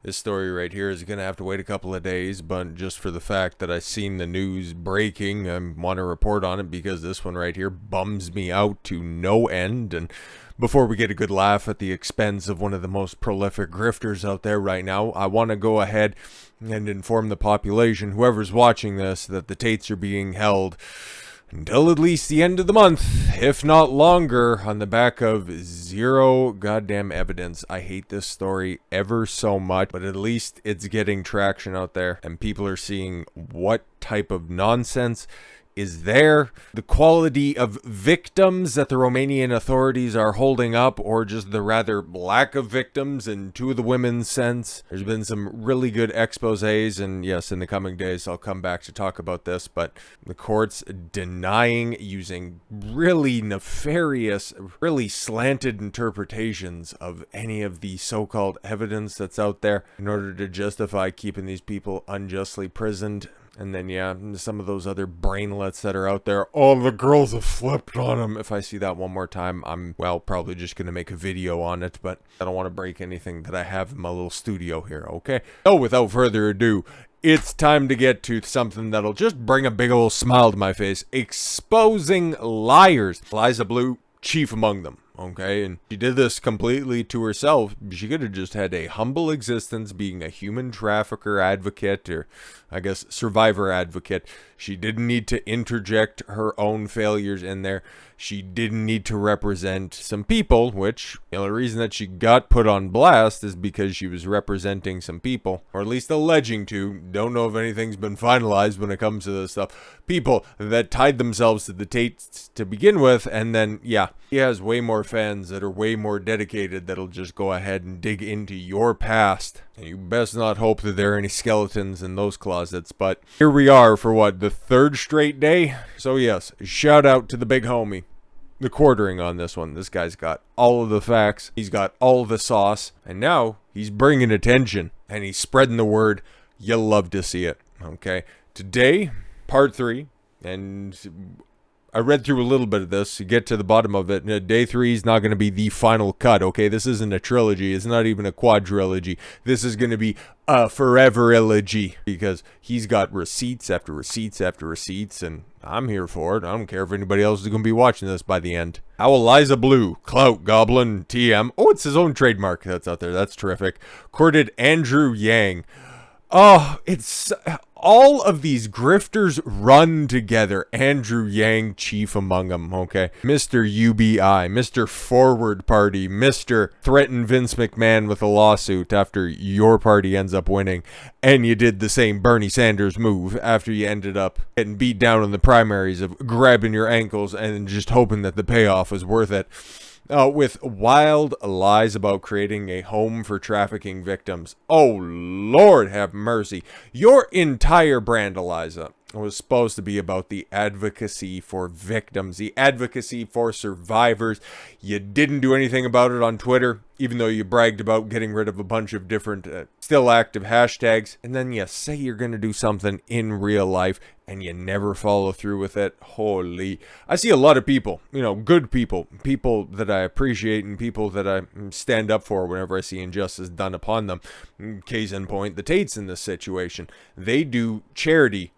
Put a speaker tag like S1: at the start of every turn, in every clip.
S1: This story right here is going to have to wait a couple of days, but just for the fact that I seen the news breaking, I want to report on it because this one right here bums me out to no end. And before we get a good laugh at the expense of one of the most prolific grifters out there right now, I want to go ahead and inform the population, whoever's watching this, that the Tates are being held until at least the end of the month, if not longer, on the back of zero goddamn evidence. I hate this story ever so much, but at least it's getting traction out there, and people are seeing what type of nonsense is there. The quality of victims that the Romanian authorities are holding up, or just the rather lack of victims in two of the women's sense. There's been some really good exposés, and yes, in the coming days I'll come back to talk about this, but the courts denying using really nefarious, really slanted interpretations of any of the so-called evidence that's out there in order to justify keeping these people unjustly prisoned. And then, yeah, some of those other brainlets that are out there. Oh, the girls have flipped on them. If I see that one more time, I'm, well, probably just going to make a video on it. But I don't want to break anything that I have in my little studio here, okay? So, without further ado, it's time to get to something that'll just bring a big old smile to my face. Exposing liars. Eliza Bleu, chief among them. Okay, and she did this completely to herself. She could have just had a humble existence being a human trafficker advocate, or I guess survivor advocate. She didn't need to interject her own failures in there. She didn't need to represent some people, which, you know, the reason that she got put on blast is because she was representing some people, or at least alleging to. Don't know if anything's been finalized when it comes to this stuff. People that tied themselves to the Tates to begin with, and then, yeah, he has way more fans that are way more dedicated that'll just go ahead and dig into your past. And you best not hope that there are any skeletons in those closets, but here we are for what, the third straight day? So yes, shout out to the big homie. The quartering on this one. This guy's got all of the facts. He's got all of the sauce. And now he's bringing attention. And he's spreading the word. You'll love to see it. Okay. Today, part 3. And I read through a little bit of this to get to the bottom of it. Day 3 is not going to be the final cut, okay? This isn't a trilogy. It's not even a quadrilogy. This is going to be a forever-ilogy, because he's got receipts after receipts after receipts, and I'm here for it. I don't care if anybody else is going to be watching this by the end. How Eliza Bleu, Clout Goblin, TM. Oh, it's his own trademark that's out there. That's terrific. Courted Andrew Yang. Oh, it's all of these grifters run together. Andrew Yang, chief among them, okay? Mr. UBI, Mr. Forward Party, Mr. Threaten Vince McMahon with a lawsuit after your party ends up winning. And you did the same Bernie Sanders move after you ended up getting beat down in the primaries of grabbing your ankles and just hoping that the payoff was worth it. With wild lies about creating a home for trafficking victims. Oh, Lord have mercy. Your entire brand, Eliza, was supposed to be about the advocacy for victims, the advocacy for survivors. You didn't do anything about it on Twitter, even though you bragged about getting rid of a bunch of different still active hashtags. And then you say you're going to do something in real life, and you never follow through with it. Holy. I see a lot of people, you know, good people, people that I appreciate and people that I stand up for whenever I see injustice done upon them. Case in point, the Tates in this situation. They do charity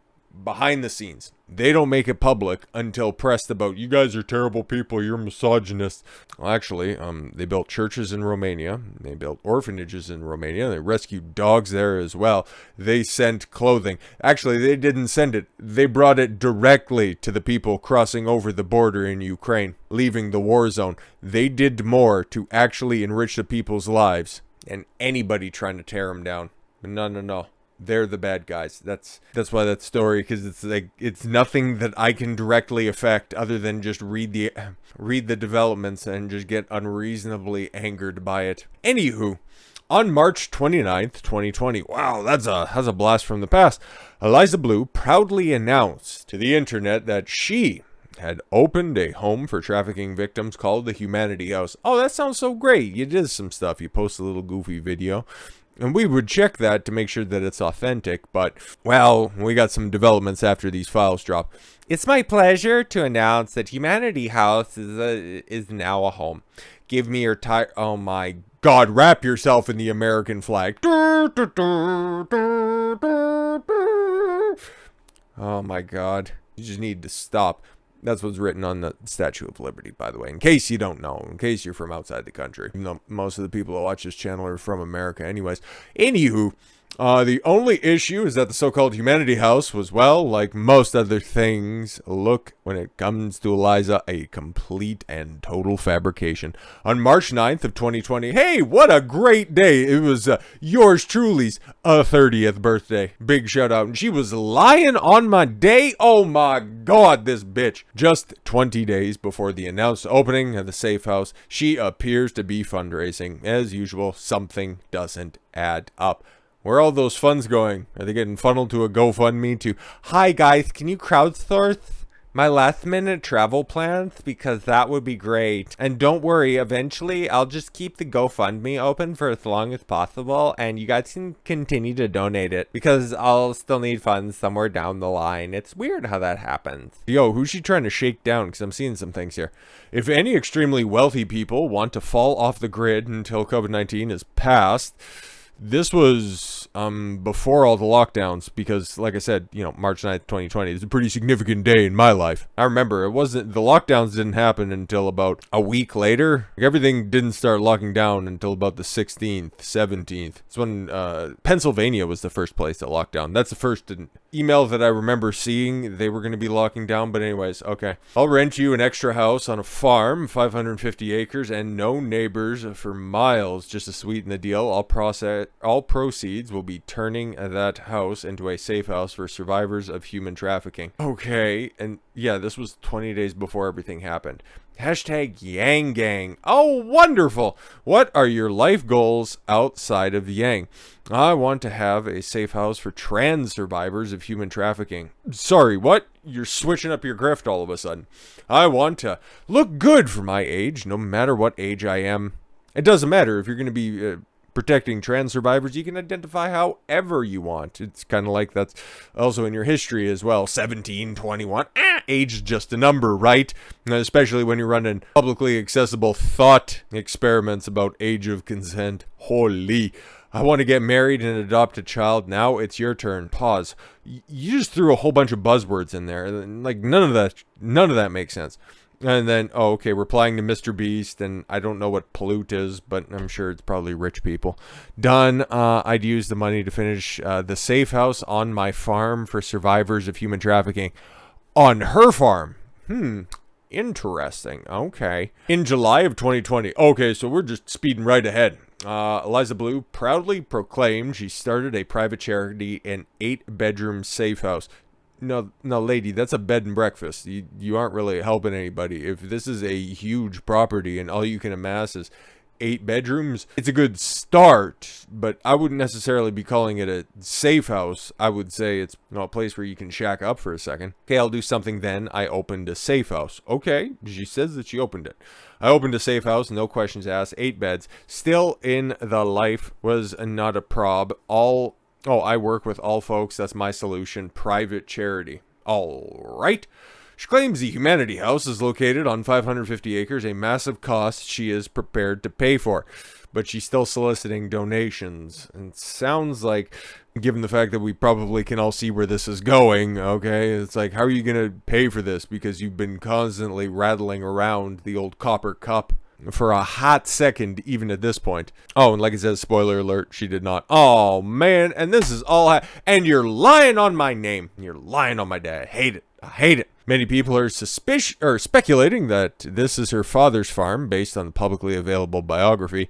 S1: behind the scenes. They don't make it public until pressed about, you guys are terrible people, you're misogynists. Well, actually, they built churches in Romania. They built orphanages in Romania. They rescued dogs there as well. They sent clothing. Actually, they didn't send it. They brought it directly to the people crossing over the border in Ukraine, leaving the war zone. They did more to actually enrich the people's lives than anybody trying to tear them down. No. They're the bad guys. That's why that story, because it's like, it's nothing that I can directly affect other than just read the developments and just get unreasonably angered by it. Anywho, on March 29th, 2020, wow, that's a blast from the past, Eliza Bleu proudly announced to the internet that she had opened a home for trafficking victims called the Humanity House. Oh, that sounds so great. You did some stuff. You posted a little goofy video. And we would check that to make sure that it's authentic, but, well, we got some developments after these files drop. It's my pleasure to announce that Humanity House is now a home. Give me your oh my God, wrap yourself in the American flag. Oh my God. You just need to stop. That's what's written on the Statue of Liberty, by the way, in case you don't know, in case you're from outside the country. Even though most of the people that watch this channel are from America anyways. Anywho, the only issue is that the so-called Humanity House was, well, like most other things, look, when it comes to Eliza, a complete and total fabrication. On March 9th of 2020, hey, what a great day. It was yours truly's 30th birthday. Big shout out. And she was lying on my day. Oh my God, this bitch. Just 20 days before the announced opening of the safe house, she appears to be fundraising. As usual, something doesn't add up. Where are all those funds going? Are they getting funneled to a GoFundMe to, hi guys, can you crowdsource my last minute travel plans? Because that would be great. And don't worry, eventually I'll just keep the GoFundMe open for as long as possible and you guys can continue to donate it because I'll still need funds somewhere down the line. It's weird how that happens. Yo, who's she trying to shake down? Because I'm seeing some things here. If any extremely wealthy people want to fall off the grid until COVID-19 is passed, this was before all the lockdowns because, like I said, you know, March 9th, 2020 is a pretty significant day in my life. I remember the lockdowns didn't happen until about a week later. Like, everything didn't start locking down until about the 16th, 17th. It's when Pennsylvania was the first place that locked down. That's the first email that I remember seeing. They were going to be locking down, but anyways, okay. I'll rent you an extra house on a farm, 550 acres, and no neighbors for miles just to sweeten the deal. All proceeds will be turning that house into a safe house for survivors of human trafficking. Okay, and yeah, this was 20 days before everything happened. Hashtag Yang Gang. Oh, wonderful. What are your life goals outside of Yang? I want to have a safe house for trans survivors of human trafficking. Sorry, what? You're switching up your grift all of a sudden. I want to look good for my age, no matter what age I am. It doesn't matter if you're going to be protecting trans survivors. You can identify however you want. It's kind of like that's also in your history as well. 17, 21. Age is just a number, right? Especially when you're running publicly accessible thought experiments about age of consent. Holy. I want to get married and adopt a child. Now it's your turn. Pause. You just threw a whole bunch of buzzwords in there. Like none of that makes sense. And then, oh, okay, replying to Mr. Beast, and I don't know what pollute is, but I'm sure it's probably rich people. Done. I'd use the money to finish the safe house on my farm for survivors of human trafficking. On her farm. Interesting. Okay. In July of 2020. Okay, so we're just speeding right ahead. Eliza Bleu proudly proclaimed she started a private charity, an 8-bedroom safe house. No, lady, that's a bed and breakfast. You aren't really helping anybody. If this is a huge property and all you can amass is 8 bedrooms, it's a good start, but I wouldn't necessarily be calling it a safe house. I would say it's a place where you can shack up for a second. Okay, I'll do something then. I opened a safe house. Okay, she says that she opened it. I opened a safe house, no questions asked, 8 beds. Still in the life was not a prob. I work with all folks. That's my solution. Private charity. All right. She claims the Humanity House is located on 550 acres, a massive cost she is prepared to pay for. But she's still soliciting donations. And it sounds like, given the fact that we probably can all see where this is going, okay, it's like, how are you going to pay for this? Because you've been constantly rattling around the old copper cup for a hot second, even at this point. Oh, and like it says, spoiler alert, she did not. Oh, man, and this is all and you're lying on my name. You're lying on my dad. I hate it. I hate it. Many people are speculating that this is her father's farm based on the publicly available biography.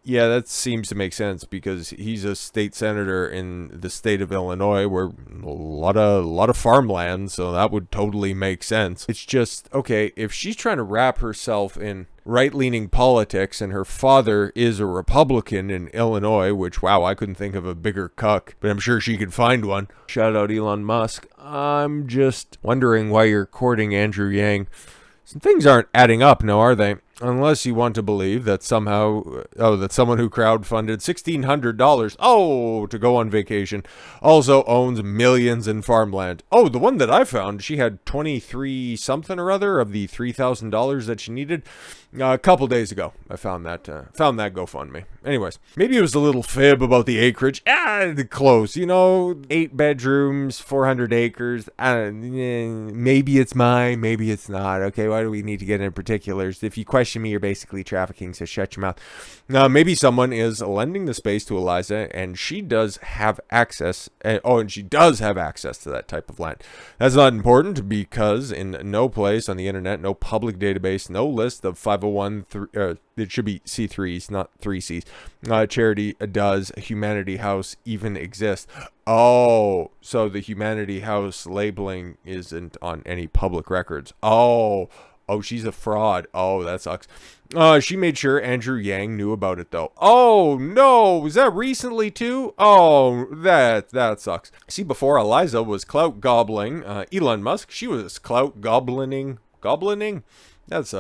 S1: Yeah, that seems to make sense because he's a state senator in the state of Illinois where a lot of farmland, so that would totally make sense. It's just, okay, if she's trying to wrap herself in right-leaning politics and her father is a Republican in Illinois, which, wow, I couldn't think of a bigger cuck, but I'm sure she could find one. Shout out Elon Musk. I'm just wondering why you're courting Andrew Yang. Some things aren't adding up now, are they? Unless you want to believe that somehow, that someone who crowdfunded $1,600, to go on vacation, also owns millions in farmland. Oh, the one that I found, she had 23 something or other of the $3,000 that she needed. A couple days ago, I found that GoFundMe. Anyways, maybe it was a little fib about the acreage. Close. 8 bedrooms, 400 acres. Maybe it's mine, maybe it's not. Okay, why do we need to get into particulars? If you question me, you're basically trafficking, so shut your mouth. Maybe someone is lending the space to Eliza, and she does have access. And she does have access to that type of land. That's not important because in no place on the internet, no public database, no list of 501, it should be C3s, not 3Cs. Charity does Humanity House even exist? Oh, so the Humanity House labeling isn't on any public records. Oh, she's a fraud. Oh, that sucks. She made sure Andrew Yang knew about it, though. Oh, no. Was that recently, too? Oh, that sucks. See, before Eliza was clout gobbling Elon Musk, she was clout goblining. Goblining? That's,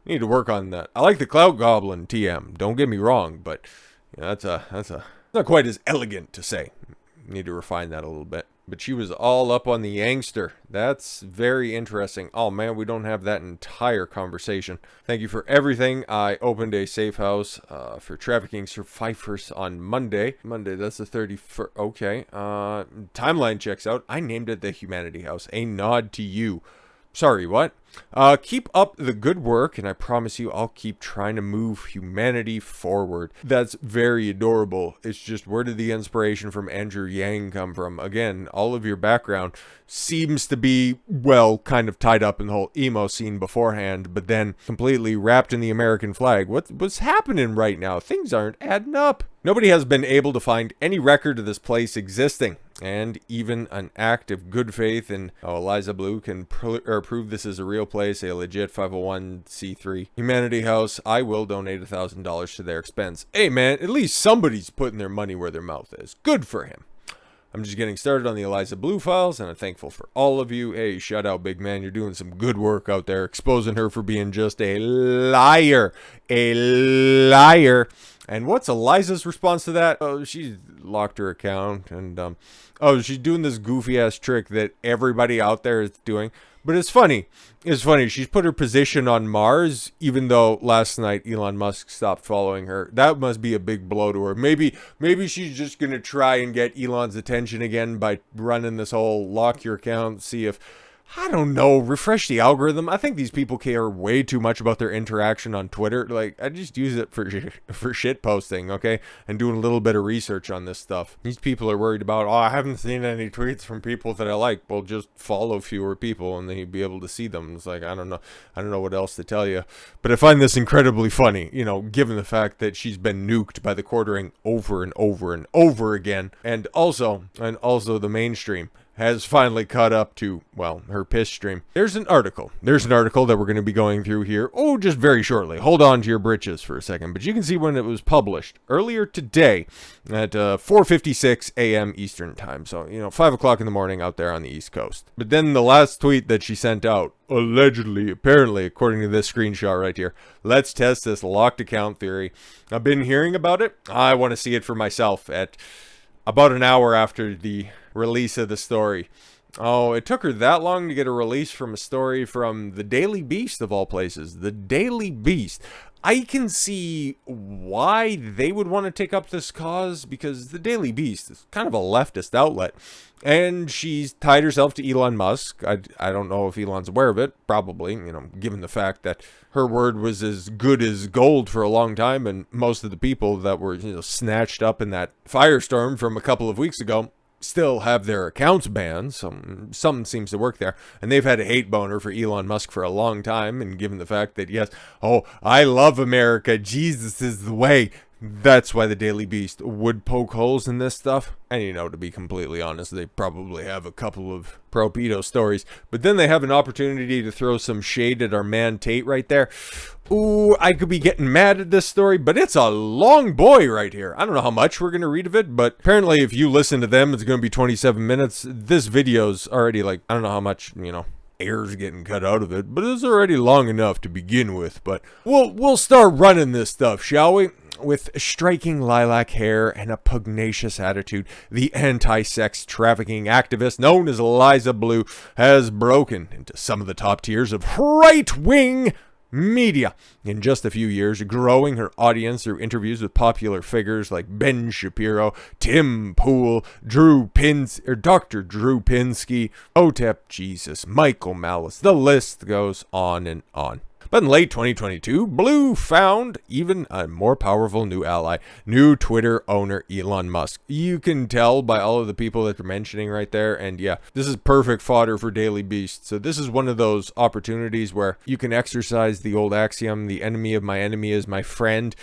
S1: need to work on that. I like the clout goblin TM. Don't get me wrong, but that's not quite as elegant to say. Need to refine that a little bit. But she was all up on the Yangster. That's very interesting. Oh man, we don't have that entire conversation. Thank you for everything. I opened a safe house for trafficking survivors on Monday. That's the 31st. Okay. Timeline checks out. I named it the Humanity House. A nod to you. Sorry, what? Keep up the good work, and I promise you I'll keep trying to move humanity forward. That's very adorable. It's just, where did the inspiration from Andrew Yang come from? Again, all of your background seems to be, well, kind of tied up in the whole emo scene beforehand, but then completely wrapped in the American flag. What's happening right now? Things aren't adding up. Nobody has been able to find any record of this place existing, and even an act of good faith in Eliza Bleu can prove this is a real place, a legit 501c3 Humanity House. I will donate $1,000 to their expense. Hey man, at least somebody's putting their money where their mouth is. Good for him. I'm just getting started on the Eliza Bleu files, and I'm thankful for all of you. Hey, shout out, big man. You're doing some good work out there, exposing her for being just a liar. A liar. And what's Eliza's response to that? Oh, she's locked her account, and she's doing this goofy ass trick that everybody out there is doing. But it's funny. It's funny. She's put her position on Mars, even though last night Elon Musk stopped following her. That must be a big blow to her. Maybe she's just gonna try and get Elon's attention again by running this whole lock your account, see if, I don't know, refresh the algorithm. I think these people care way too much about their interaction on Twitter. Like, I just use it for shit posting, okay? And doing a little bit of research on this stuff. These people are worried about, I haven't seen any tweets from people that I like. Well, just follow fewer people and then you'll be able to see them. It's like, I don't know what else to tell you. But I find this incredibly funny, given the fact that she's been nuked by the quartering over and over and over again. And also the mainstream has finally caught up to, well, her piss stream. There's an article that we're going to be going through here, just very shortly. Hold on to your britches for a second, but you can see when it was published earlier today at 4:56 a.m. Eastern time. So, 5 o'clock in the morning out there on the East Coast. But then the last tweet that she sent out, allegedly, apparently, according to this screenshot right here, let's test this locked account theory. I've been hearing about it. I want to see it for myself at about an hour after the release of the story. Oh, it took her that long to get a release from a story from the Daily Beast, of all places. The Daily Beast. I can see why they would want to take up this cause, because the Daily Beast is kind of a leftist outlet. And she's tied herself to Elon Musk. I don't know if Elon's aware of it. Probably, given the fact that her word was as good as gold for a long time, and most of the people that were snatched up in that firestorm from a couple of weeks ago still have their accounts banned. Something seems to work there, and they've had a hate boner for Elon Musk for a long time. And given the fact that, yes, I love America, Jesus is the way, that's why the Daily Beast would poke holes in this stuff. And to be completely honest, they probably have a couple of pro-pedo stories, but then they have an opportunity to throw some shade at our man Tate right there. Ooh, I could be getting mad at this story, but it's a long boy right here. I don't know how much we're going to read of it, but apparently if you listen to them, it's going to be 27 minutes. This video's already, like, I don't know how much, air's getting cut out of it, but it's already long enough to begin with. But we'll start running this stuff, shall we? With striking lilac hair and a pugnacious attitude, the anti-sex trafficking activist known as Eliza Bleu has broken into some of the top tiers of right-wing media in just a few years, growing her audience through interviews with popular figures like Ben Shapiro, Tim Pool, Dr. Drew Pinsky, Otep Jesus, Michael Malice. The list goes on and on. But in late 2022, Bleu found even a more powerful new ally, new Twitter owner Elon Musk. You can tell by all of the people that they're mentioning right there, and yeah, this is perfect fodder for Daily Beast. So this is one of those opportunities where you can exercise the old axiom, the enemy of my enemy is my friend.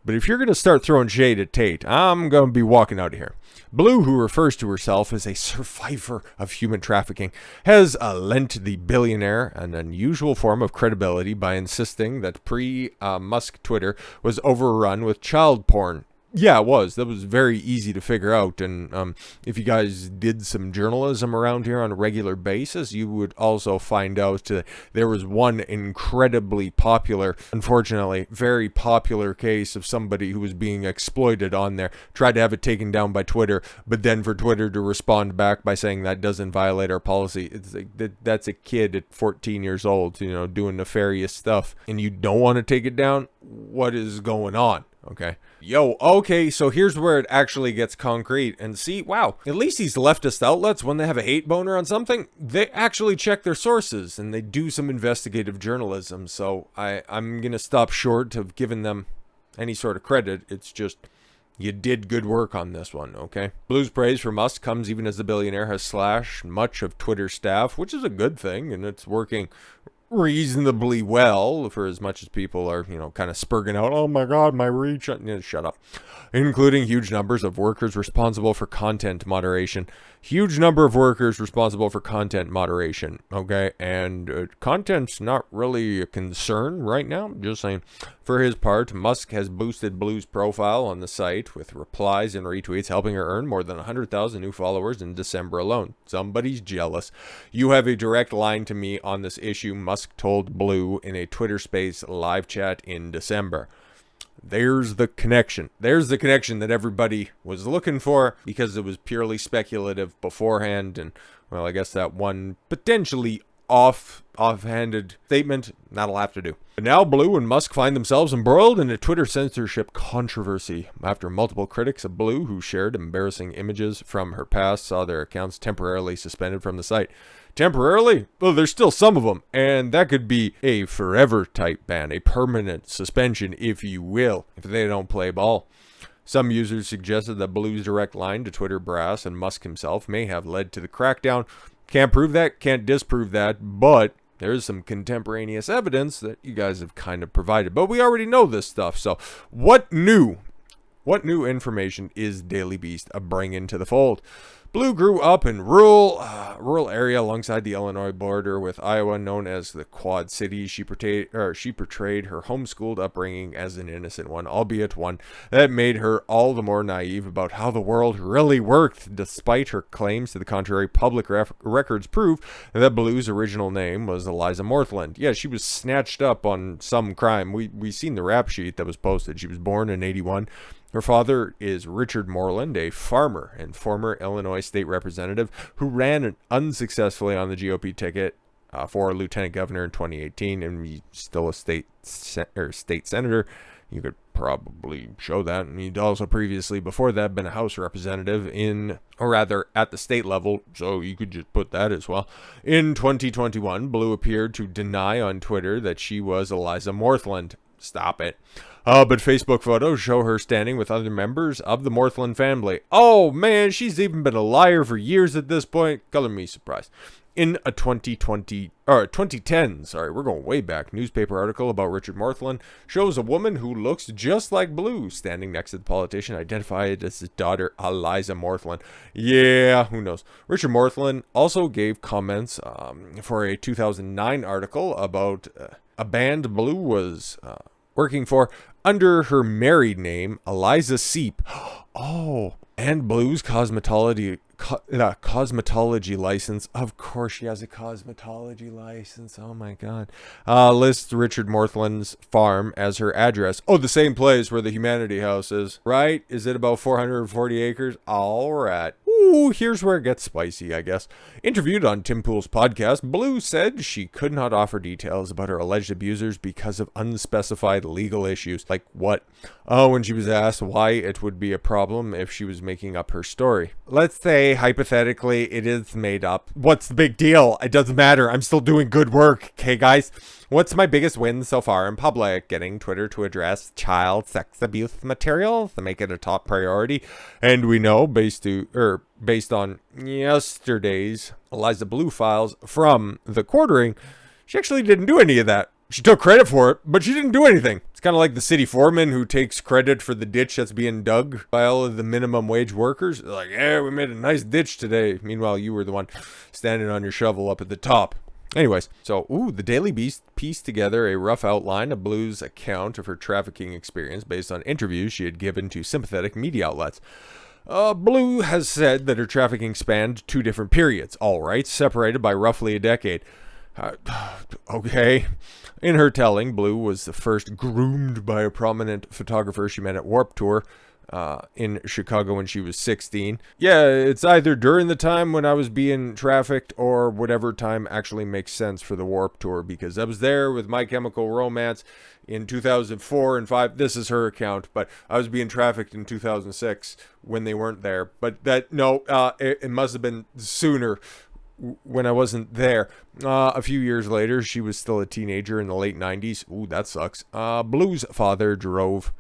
S1: But if you're going to start throwing shade at Tate, I'm going to be walking out of here. Bleu, who refers to herself as a survivor of human trafficking, has lent the billionaire an unusual form of credibility by insisting that pre-Musk Twitter was overrun with child porn. Yeah, it was. That was very easy to figure out. And if you guys did some journalism around here on a regular basis, you would also find out there was one incredibly popular, unfortunately, very popular case of somebody who was being exploited on there. Tried to have it taken down by Twitter, but then for Twitter to respond back by saying that doesn't violate our policy. It's like, that's a kid at 14 years old, doing nefarious stuff. And you don't want to take it down? What is going on? Okay. Okay, so here's where it actually gets concrete. And see, wow, at least these leftist outlets, when they have a hate boner on something, they actually check their sources and they do some investigative journalism. So I'm going to stop short of giving them any sort of credit. It's just, you did good work on this one, okay? Bleu's praise for Musk comes even as the billionaire has slashed much of Twitter's staff, which is a good thing, and it's working reasonably well, for as much as people are, kind of spurging out, oh my god, my reach, shut up, including huge numbers of workers responsible for content moderation. Huge number of workers responsible for content moderation, okay? And content's not really a concern right now, just saying. For his part, Musk has boosted Bleu's profile on the site with replies and retweets, helping her earn more than 100,000 new followers in December alone. Somebody's jealous. You have a direct line to me on this issue, Musk told Bleu in a Twitter Space live chat in December. There's the connection. There's the connection that everybody was looking for because it was purely speculative beforehand. And, well, I guess that one potentially offhanded statement, that'll have to do. But now Bleu and Musk find themselves embroiled in a Twitter censorship controversy after multiple critics of Bleu who shared embarrassing images from her past saw their accounts temporarily suspended from the site. Temporarily? Well, there's still some of them, and that could be a forever type ban, a permanent suspension, if you will, if they don't play ball. Some users suggested that Bleu's direct line to Twitter brass and Musk himself may have led to the crackdown. Can't prove that, can't disprove that, but there's some contemporaneous evidence that you guys have kind of provided. But we already know this stuff, so what new information is Daily Beast bringing to the fold? Bleu grew up in rural area alongside the Illinois border with Iowa, known as the Quad Cities. She portrayed her homeschooled upbringing as an innocent one, albeit one that made her all the more naive about how the world really worked. Despite her claims to the contrary, public records prove that Bleu's original name was Eliza Morthland. Yeah, she was snatched up on some crime. We seen the rap sheet that was posted. She was born in 81. Her father is Richard Morland, a farmer and former Illinois state representative who ran unsuccessfully on the GOP ticket for lieutenant governor in 2018, and he's still a state senator. You could probably show that. And he'd also previously, before that, been a House representative at the state level, so you could just put that as well. In 2021, Bleu appeared to deny on Twitter that she was Eliza Morthland. Stop it. But Facebook photos show her standing with other members of the Morthland family. Oh man, she's even been a liar for years at this point. Color me surprised. In a 2010, we're going way back, newspaper article about Richard Morthland shows a woman who looks just like Bleu standing next to the politician identified as his daughter, Eliza Morthland. Yeah, who knows? Richard Morthland also gave comments for a 2009 article about a band Bleu was working for under her married name, Eliza Siep. Oh, and Bleu's cosmetology license. Of course she has a cosmetology license. Oh my god. Lists Richard Morthland's farm as her address. Oh, the same place where the Humanity House is, right? Is it about 440 acres? All right. Ooh, here's where it gets spicy, I guess. Interviewed on Tim Pool's podcast, Bleu said she could not offer details about her alleged abusers because of unspecified legal issues. Like what? Oh, when she was asked why it would be a problem if she was making up her story. Let's say, hypothetically, it is made up. What's the big deal? It doesn't matter. I'm still doing good work, okay, guys? What's my biggest win so far in public? Getting Twitter to address child sex abuse material to make it a top priority. And we know, based on yesterday's Eliza Bleu files from the quartering, she actually didn't do any of that. She took credit for it, but she didn't do anything. It's kind of like the city foreman who takes credit for the ditch that's being dug by all of the minimum wage workers. They're like, yeah, we made a nice ditch today. Meanwhile, you were the one standing on your shovel up at the top. Anyways, so, the Daily Beast pieced together a rough outline of Bleu's account of her trafficking experience based on interviews she had given to sympathetic media outlets. Bleu has said that her trafficking spanned 2 different periods, all right, separated by roughly a decade. Okay. In her telling, Bleu was first groomed by a prominent photographer she met at Warped Tour in Chicago when she was 16. Yeah, it's either during the time when I was being trafficked or whatever time actually makes sense for the Warped Tour, because I was there with My Chemical Romance in 2004 and 5. This is her account, but I was being trafficked in 2006 when they weren't there. But it must have been sooner when I wasn't there. A few years later, she was still a teenager in the late 90s. Ooh, that sucks. Bleu's father drove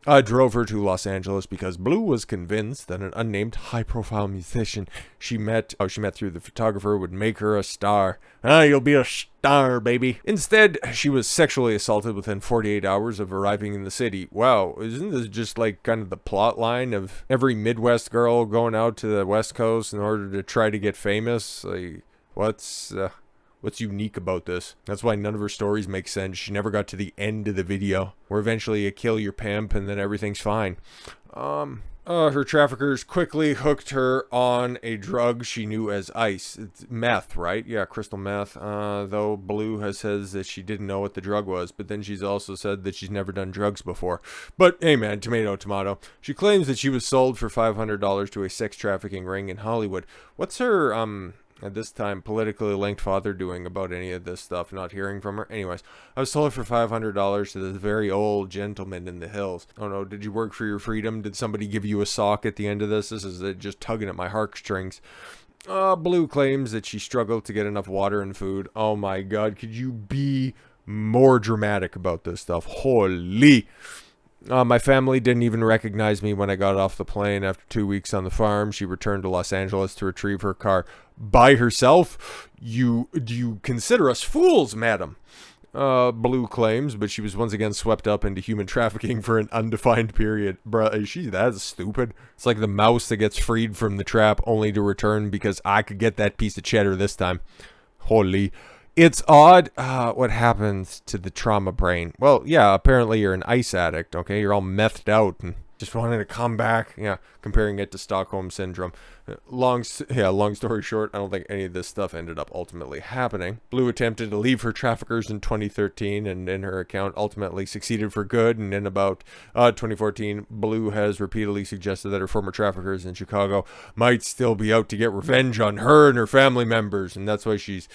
S1: her to Los Angeles because Bleu was convinced that an unnamed high-profile musician she met through the photographer would make her a star. You'll be a star, baby. Instead, she was sexually assaulted within 48 hours of arriving in the city. Wow, isn't this just like kind of the plot line of every Midwest girl going out to the West Coast in order to try to get famous? Like, what's unique about this? That's why none of her stories make sense. She never got to the end of the video, where eventually you kill your pimp and then everything's fine. Her traffickers quickly hooked her on a drug she knew as ice. It's meth, right? Yeah, crystal meth. Though Bleu says that she didn't know what the drug was, but then she's also said that she's never done drugs before. But hey man, tomato, tomato. She claims that she was sold for $500 to a sex trafficking ring in Hollywood. What's her, at this time, politically linked father doing about any of this stuff? Not hearing from her. Anyways, I was sold for $500 to this very old gentleman in the hills. Oh no, did you work for your freedom? Did somebody give you a sock at the end of this? This is just tugging at my heartstrings. Bleu claims that she struggled to get enough water and food. Oh my god, could you be more dramatic about this stuff? Holy. My family didn't even recognize me when I got off the plane after 2 weeks on the farm. She returned to Los Angeles to retrieve her car by herself. Do you consider us fools, madam? Bleu claims, but she was once again swept up into human trafficking for an undefined period. Bruh, is she that stupid? It's like the mouse that gets freed from the trap only to return because I could get that piece of cheddar this time. Holy. It's odd what happens to the trauma brain. Well, yeah, apparently you're an ice addict, okay? You're all methed out and just wanting to come back. Yeah, comparing it to Stockholm Syndrome. Long story short, I don't think any of this stuff ended up ultimately happening. Bleu attempted to leave her traffickers in 2013 and in her account ultimately succeeded for good. And in about 2014, Bleu has repeatedly suggested that her former traffickers in Chicago might still be out to get revenge on her and her family members. And that's why she's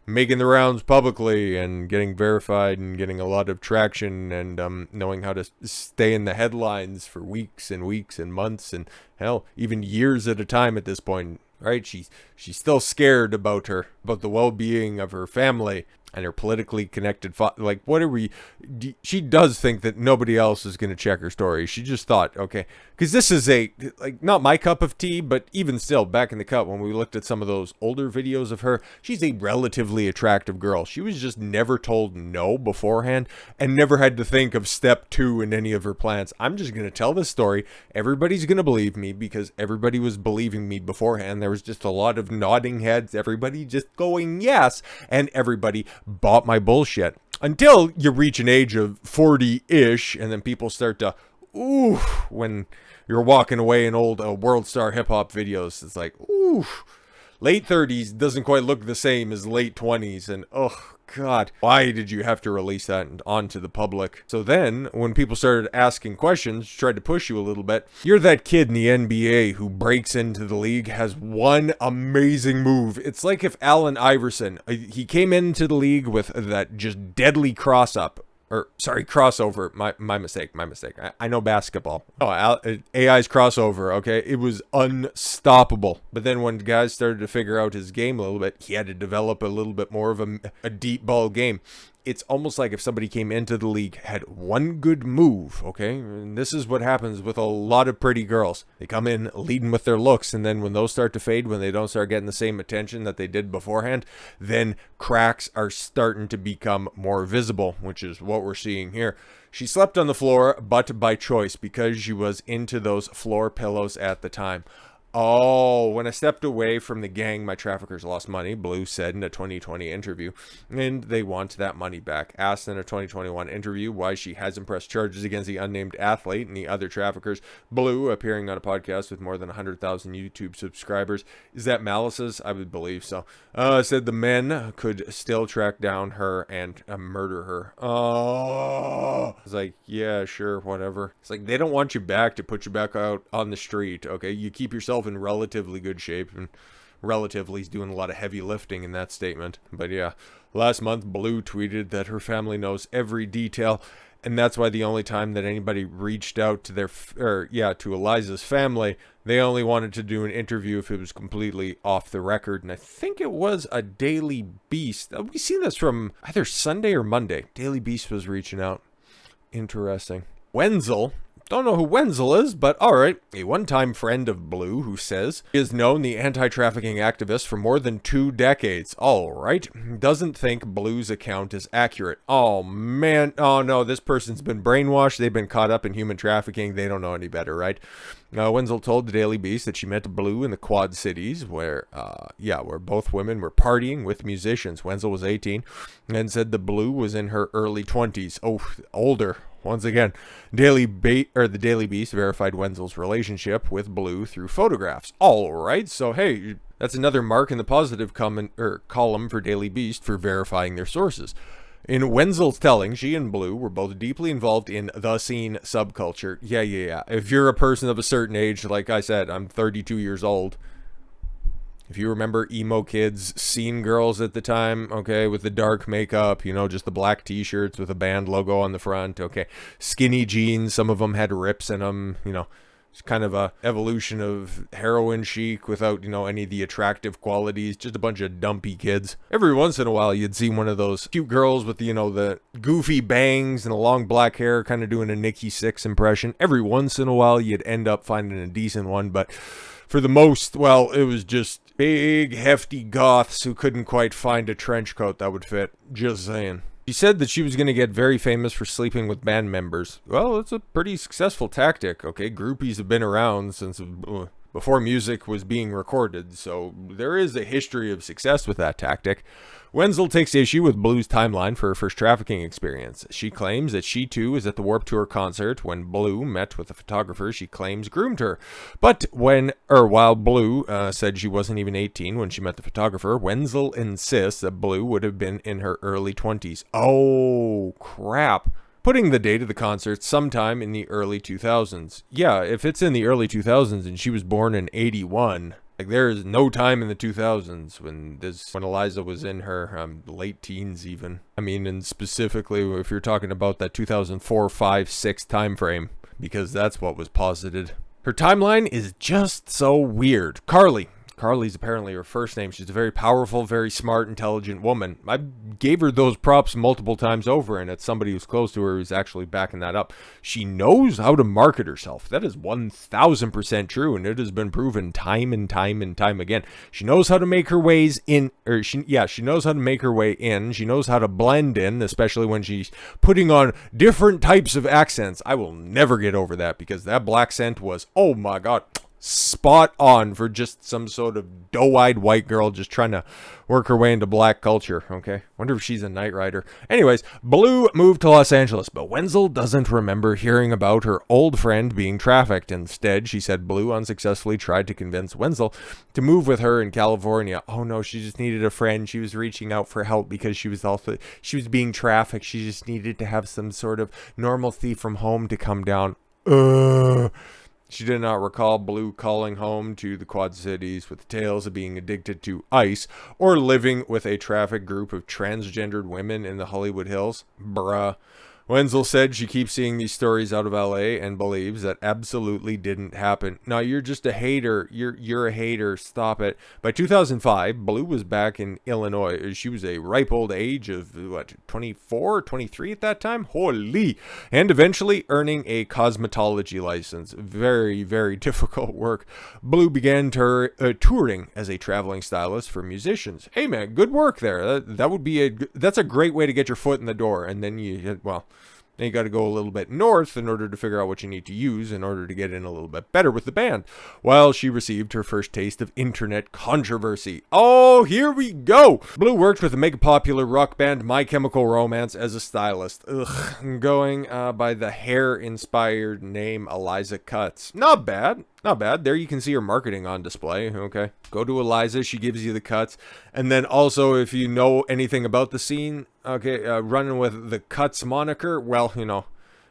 S1: making the rounds publicly and getting verified and getting a lot of traction and knowing how to stay in the headlines for weeks and weeks and months and hell, even years at a time at this point, right? She's still scared about the well-being of her family and her politically connected like, what are we? She does think that nobody else is going to check her story. She just thought, okay, because this is not my cup of tea, but even still, back in the cut, when we looked at some of those older videos of her, she's a relatively attractive girl. She was just never told no beforehand and never had to think of step 2 in any of her plans. I'm just going to tell this story. Everybody's going to believe me because everybody was believing me beforehand. There was just a lot of nodding heads, everybody just going yes, and everybody bought my bullshit. until you reach an age of 40-ish, and then people start to, ooh, when you're walking away in old World Star hip-hop videos. It's like, ooh, late 30s doesn't quite look the same as late 20s, and oh God, why did you have to release that onto the public? So then, when people started asking questions, tried to push you a little bit, you're that kid in the NBA who breaks into the league, has one amazing move. It's like if Allen Iverson, he came into the league with that just deadly crossover. My mistake. I know basketball. Oh, AI's crossover, okay? It was unstoppable. But then when guys started to figure out his game a little bit, he had to develop a little bit more of a deep ball game. It's almost like if somebody came into the league, had one good move, okay? And this is what happens with a lot of pretty girls. They come in leading with their looks, and then when those start to fade, when they don't start getting the same attention that they did beforehand, then cracks are starting to become more visible, which is what we're seeing here. She slept on the floor, but by choice, because she was into those floor pillows at the time. Oh, when I stepped away from the gang, my traffickers lost money, Bleu said in a 2020 interview, and they want that money back. Asked in a 2021 interview why she hasn't pressed charges against the unnamed athlete and the other traffickers, Bleu, appearing on a podcast with more than 100,000 YouTube subscribers, is that malices? I would believe so. Said the men could still track down her and murder her. Oh, it's like, yeah, sure, whatever. It's like they don't want you back to put you back out on the street, okay? You keep yourself in relatively good shape, and relatively he's doing a lot of heavy lifting in that statement. But yeah, last month Bleu tweeted that her family knows every detail, and that's why the only time that anybody reached out to to Eliza's family, they only wanted to do an interview if it was completely off the record. And I think it was a Daily Beast. We see this from either Sunday or Monday. Daily Beast was reaching out. Interesting. Wenzel. Don't know who Wenzel is, but alright. A one-time friend of Bleu who says he has known the anti-trafficking activist for more than 2 decades. Alright. Doesn't think Bleu's account is accurate. Oh man. Oh no, this person's been brainwashed. They've been caught up in human trafficking. They don't know any better, right? Wenzel told the Daily Beast that she met Bleu in the Quad Cities where both women were partying with musicians. Wenzel was 18 and said the Bleu was in her early 20s. Oh, older. Once again, the Daily Beast verified Wenzel's relationship with Bleu through photographs. All right, so hey, that's another mark in the positive column for Daily Beast for verifying their sources. In Wenzel's telling, she and Bleu were both deeply involved in the scene subculture. Yeah. If you're a person of a certain age, like I said, I'm 32 years old. If you remember emo kids, scene girls at the time, okay, with the dark makeup, just the black t-shirts with a band logo on the front, okay, skinny jeans, some of them had rips in them, it's kind of a evolution of heroin chic without, any of the attractive qualities, just a bunch of dumpy kids. Every once in a while, you'd see one of those cute girls with, the goofy bangs and the long black hair, kind of doing a Nikki Sixx impression. Every once in a while, you'd end up finding a decent one, but for the most, well, it was just big, hefty goths who couldn't quite find a trench coat that would fit. Just saying. She said that she was going to get very famous for sleeping with band members. Well, it's a pretty successful tactic, okay? Groupies have been around since before music was being recorded, so there is a history of success with that tactic. Wenzel takes issue with Bleu's timeline for her first trafficking experience. She claims that she too was at the Warped Tour concert when Bleu met with a photographer she claims groomed her. But while Bleu said she wasn't even 18 when she met the photographer, Wenzel insists that Bleu would have been in her early 20s. Oh, crap. Putting the date of the concert sometime in the early 2000s. Yeah, if it's in the early 2000s and she was born in 81, like there is no time in the 2000s when Eliza was in her late teens even. I mean, and specifically if you're talking about that 2004, 5, 6 time frame, because that's what was posited. Her timeline is just so weird. Carly's apparently her first name. She's a very powerful, very smart, intelligent woman. I gave her those props multiple times over, and it's somebody who's close to her who's actually backing that up. She knows how to market herself. That is 1000% true, and it has been proven time and time and time again. She knows how to make her ways in, she knows how to make her way in. She knows how to blend in, especially when she's putting on different types of accents. I will never get over that because that black scent was, oh my God, spot on for just some sort of doe-eyed white girl just trying to work her way into black culture, okay? Wonder if she's a Knight Rider. Anyways, Bleu moved to Los Angeles, but Wenzel doesn't remember hearing about her old friend being trafficked. Instead, she said Bleu unsuccessfully tried to convince Wenzel to move with her in California. Oh no, she just needed a friend. She was reaching out for help because she was being trafficked. She just needed to have some sort of normal thief from home to come down. She did not recall Bleu calling home to the Quad Cities with tales of being addicted to ice or living with a trafficked group of transgendered women in the Hollywood Hills. Bruh. Wenzel said she keeps seeing these stories out of LA and believes that absolutely didn't happen. Now, you're just a hater. You're a hater. Stop it. By 2005, Bleu was back in Illinois. She was a ripe old age of, 24, 23 at that time? Holy! And eventually earning a cosmetology license. Very, very difficult work. Bleu began touring as a traveling stylist for musicians. Hey, man, good work there. That's a great way to get your foot in the door. And then then you got to go a little bit north in order to figure out what you need to use in order to get in a little bit better with the band. While she received her first taste of internet controversy. Oh, here we go! Bleu worked with the mega popular rock band My Chemical Romance as a stylist. Going by the hair-inspired name Eliza Cuts. Not bad. Not bad. There you can see her marketing on display, okay? Go to Eliza, she gives you the cuts. And then also, if you know anything about the scene, okay, running with the Cuts moniker, well,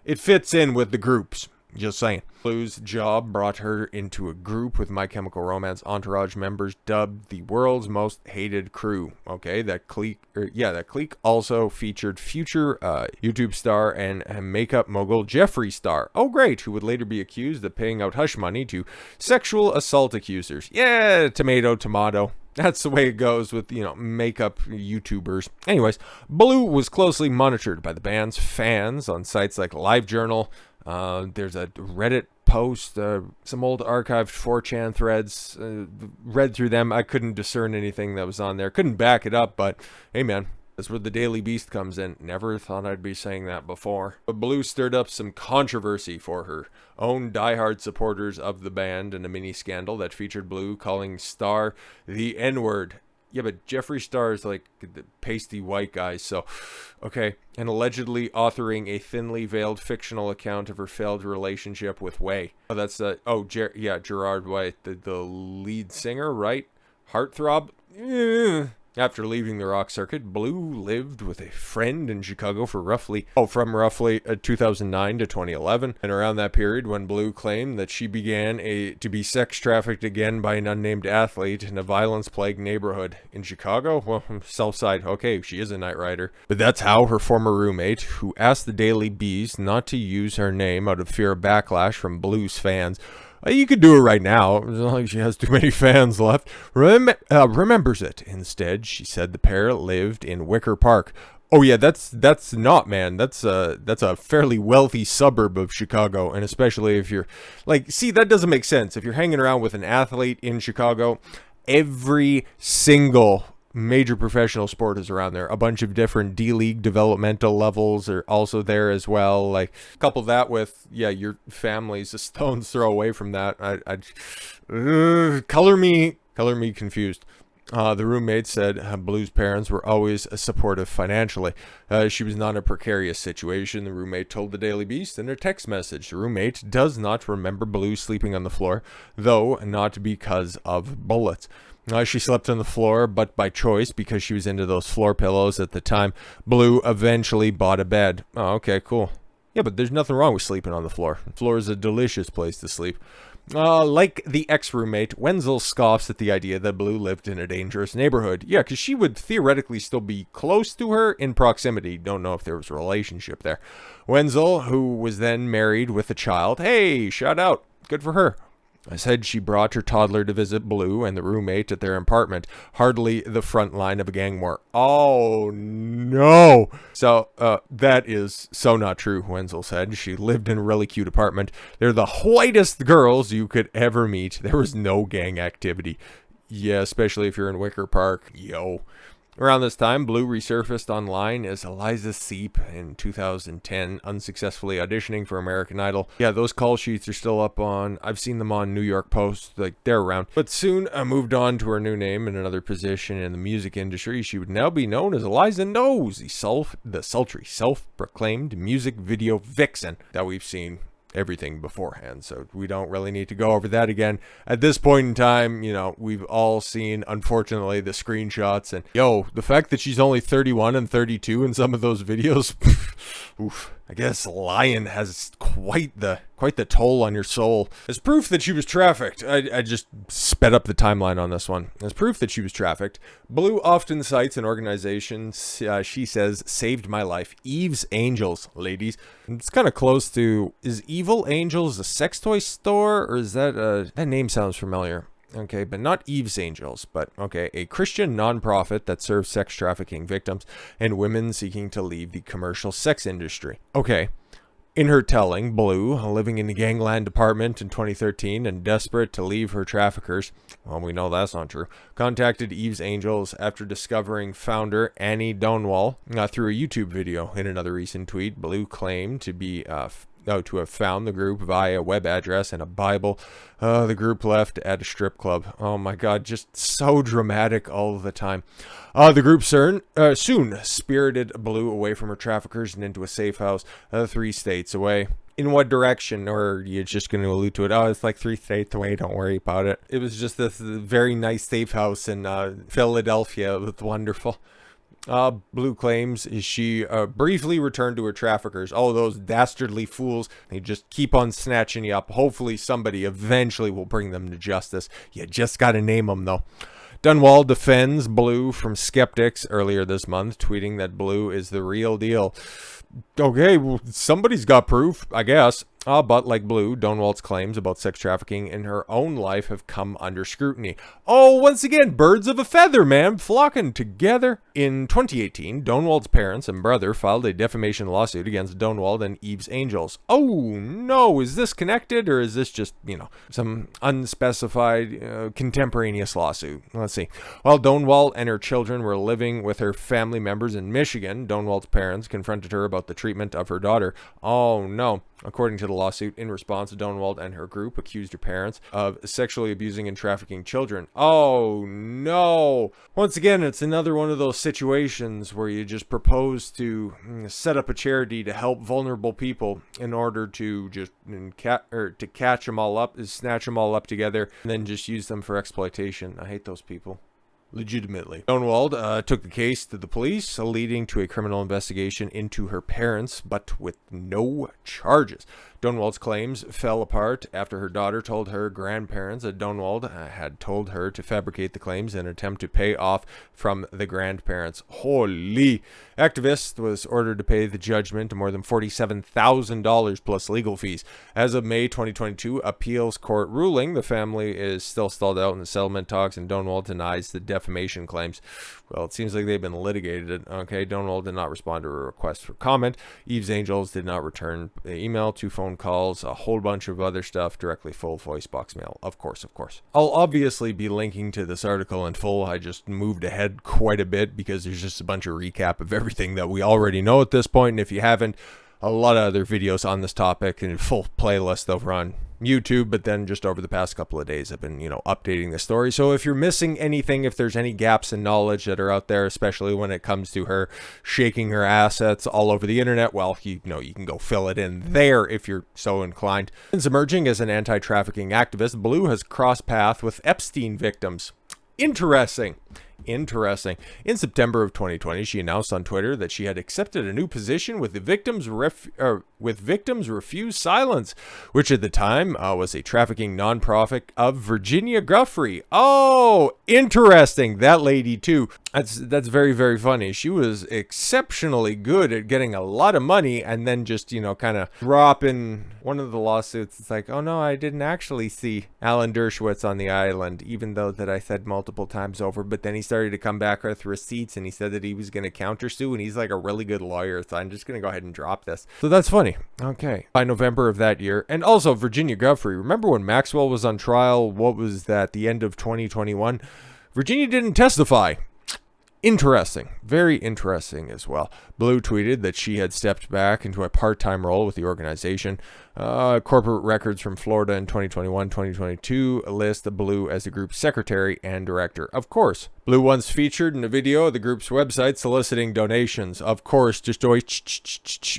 S1: it fits in with the groups. Just saying. Bleu's job brought her into a group with My Chemical Romance entourage members dubbed the world's most hated crew. Okay, that clique also featured future YouTube star and makeup mogul Jeffree Star. Oh, great, who would later be accused of paying out hush money to sexual assault accusers. Yeah, tomato. That's the way it goes with, makeup YouTubers. Anyways, Bleu was closely monitored by the band's fans on sites like LiveJournal. There's a Reddit post, some old archived 4chan threads, read through them. I couldn't discern anything that was on there. Couldn't back it up, but hey man, that's where the Daily Beast comes in. Never thought I'd be saying that before. But Bleu stirred up some controversy for her own diehard supporters of the band in a mini scandal that featured Bleu calling Star the N-word. Yeah, but Jeffree Star is like the pasty white guy, so, okay. And allegedly authoring a thinly veiled fictional account of her failed relationship with Way. Oh, that's, Gerard Way, the lead singer, right? Heartthrob? After leaving the rock circuit, Bleu lived with a friend in Chicago from roughly 2009 to 2011. And around that period, when Bleu claimed that she began to be sex trafficked again by an unnamed athlete in a violence-plagued neighborhood in Chicago. Well, Southside, okay, she is a Knight Rider. But that's how her former roommate, who asked the Daily Beast not to use her name out of fear of backlash from Bleu's fans, you could do it right now. It's not like she has too many fans left. Remembers it. Instead, she said the pair lived in Wicker Park. Oh yeah, that's not, man. That's a fairly wealthy suburb of Chicago, and especially if you're that doesn't make sense. If you're hanging around with an athlete in Chicago, every single major professional sport is around there. A bunch of different D-League developmental levels are also there as well. Like, couple that with, your family's a stone's throw away from that. Color me confused. The roommate said Bleu's parents were always supportive financially. She was not in a precarious situation, the roommate told the Daily Beast in a text message. The roommate does not remember Bleu sleeping on the floor, though not because of bullets. She slept on the floor, but by choice, because she was into those floor pillows at the time. Bleu eventually bought a bed. Oh, okay, cool. Yeah, but there's nothing wrong with sleeping on the floor. The floor is a delicious place to sleep. Like the ex-roommate, Wenzel scoffs at the idea that Bleu lived in a dangerous neighborhood. Yeah, because she would theoretically still be close to her in proximity. Don't know if there was a relationship there. Wenzel, who was then married with a child. Hey, shout out. Good for her. I said she brought her toddler to visit Bleu and the roommate at their apartment. Hardly the front line of a gang war. Oh, no. So, that is so not true, Wenzel said. She lived in a really cute apartment. They're the whitest girls you could ever meet. There was no gang activity. Yeah, especially if you're in Wicker Park. Yo. Around this time, Bleu resurfaced online as Eliza Siep in 2010, unsuccessfully auditioning for American Idol. Yeah, those call sheets are still up on, I've seen them on New York Post, like they're around. But soon moved on to her new name in another position in the music industry. She would now be known as Eliza Knows, the sultry, self-proclaimed music video vixen that we've seen everything beforehand, so we don't really need to go over that again. At this point in time, you know, we've all seen, unfortunately, the screenshots, and the fact that she's only 31 and 32 in some of those videos, oof, I guess lying has quite the toll on your soul. As proof that she was trafficked, I just sped up the timeline on this one. As proof that she was trafficked, Bleu often cites an organization she says saved my life, Eve's Angels, ladies. It's kind of close to, is Evil Angels a sex toy store, or is that that name sounds familiar? Okay, but not Eve's Angels, but okay, a Christian nonprofit that serves sex trafficking victims and women seeking to leave the commercial sex industry. Okay, in her telling, Bleu, living in a gangland apartment in 2013 and desperate to leave her traffickers, well, we know that's not true, contacted Eve's Angels after discovering founder Annie Donwall through a YouTube video. In another recent tweet, Bleu claimed to be to have found the group via a web address and a Bible. The group left at a strip club. Oh my God, just so dramatic all the time. The group soon spirited Bleu away from her traffickers and into a safe house 3 states away. In what direction? Or you're just going to allude to it? Oh, it's like 3 states away. Don't worry about it. It was just this very nice safe house in Philadelphia. It was wonderful. Bleu claims she briefly returned to her traffickers. Oh, those dastardly fools. They just keep on snatching you up. Hopefully somebody eventually will bring them to justice. You just gotta name them, though. Donwall defends Bleu from skeptics earlier this month, tweeting that Bleu is the real deal. Okay, well, somebody's got proof, I guess. But like Bleu, Donwall's claims about sex trafficking in her own life have come under scrutiny. Oh, once again, birds of a feather, man, flocking together. In 2018, Donwall's parents and brother filed a defamation lawsuit against Donwall and Eve's Angels. Oh, no, is this connected, or is this just, some unspecified contemporaneous lawsuit? Let's see. While Donwall and her children were living with her family members in Michigan, Donwall's parents confronted her about the treatment of her daughter. Oh, no. According to the lawsuit, in response, Donwall and her group accused her parents of sexually abusing and trafficking children. Oh, no. Once again, it's another one of those situations where you just propose to set up a charity to help vulnerable people in order to just catch them all up, snatch them all up together, and then just use them for exploitation. I hate those people. Legitimately. Donwall took the case to the police, leading to a criminal investigation into her parents, but with no charges. Donwall's claims fell apart after her daughter told her grandparents that Donwall had told her to fabricate the claims in an attempt to pay off from the grandparents. Holy! Activist was ordered to pay the judgment of more than $47,000 plus legal fees. As of May 2022 appeals court ruling, the family is still stalled out in the settlement talks, and Donwall denies the defamation claims. Well, it seems like they've been litigated. Okay, Donwall did not respond to a request for comment. Eve's Angels did not return the email, 2 phone calls, a whole bunch of other stuff, directly full voice box mail. Of course. I'll obviously be linking to this article in full. I just moved ahead quite a bit because there's just a bunch of recap of everything that we already know at this point. And if you haven't, a lot of other videos on this topic and full playlist over on YouTube, but then just over the past couple of days I've been, updating the story. So if you're missing anything, if there's any gaps in knowledge that are out there, especially when it comes to her shaking her assets all over the internet, well, you can go fill it in there if you're so inclined. Since emerging as an anti-trafficking activist, Bleu has crossed paths with Epstein victims. Interesting. In September of 2020, she announced on Twitter that she had accepted a new position with the Victims Refuse Silence, which at the time was a trafficking nonprofit of Virginia Guffrey. Oh, interesting. That lady too. That's very, very funny. She was exceptionally good at getting a lot of money and then just, kind of drop in one of the lawsuits. It's like, oh no, I didn't actually see Alan Dershowitz on the island, even though that I said multiple times over. But then he started to come back with receipts and he said that he was going to countersue, and he's like a really good lawyer. So I'm just going to go ahead and drop this. So that's funny. Okay. By November of that year. And also Virginia Guffrey. Remember when Maxwell was on trial? What was that? The end of 2021? Virginia didn't testify. Interesting. Very interesting as well. Bleu tweeted that she had stepped back into a part-time role with the organization. Corporate records from Florida in 2021-2022 list Bleu as the group's secretary and director. Of course, Bleu once featured in a video of the group's website soliciting donations. Of course, just always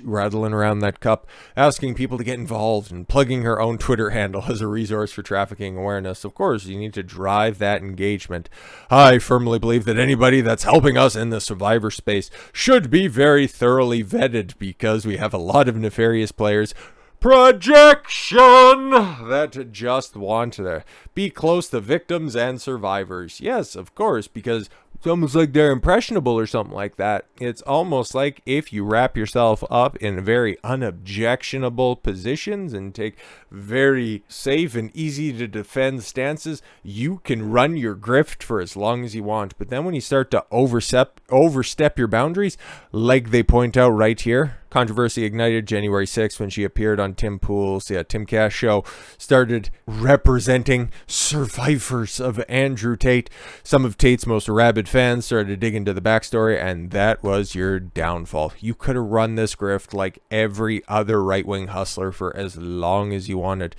S1: rattling around that cup, asking people to get involved and plugging her own Twitter handle as a resource for trafficking awareness. Of course, you need to drive that engagement. I firmly believe that anybody that's helping us in the survivor space should be very thoroughly vetted, because we have a lot of nefarious players, projection, that just want to be close to victims and survivors. Yes, of course, because it's almost like they're impressionable or something like that. It's almost like if you wrap yourself up in very unobjectionable positions and take very safe and easy to defend stances, you can run your grift for as long as you want. But then when you start to overstep your boundaries, like they point out right here, controversy ignited January 6th when she appeared on Tim Pool's Tim Cash show, started representing survivors of Andrew Tate. Some of Tate's most rabid fans started to dig into the backstory, and that was your downfall. You could have run this grift like every other right-wing hustler for as long as you wanted.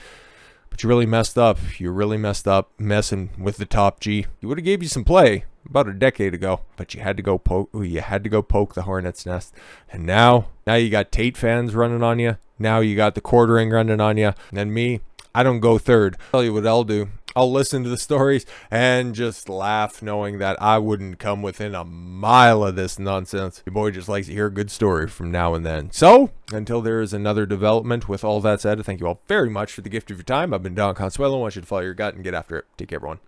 S1: But you really messed up. You really messed up messing with the top G. You would have gave you some play about a decade ago, but you had to go poke the hornet's nest. And now you got Tate fans running on you. Now you got the quartering running on you. And me, I don't go third. I'll tell you what I'll do. I'll listen to the stories and just laugh, knowing that I wouldn't come within a mile of this nonsense. Your boy just likes to hear a good story from now and then. So, until there is another development, with all that said, thank you all very much for the gift of your time. I've been Don Consuelo. I want you to follow your gut and get after it. Take care, everyone.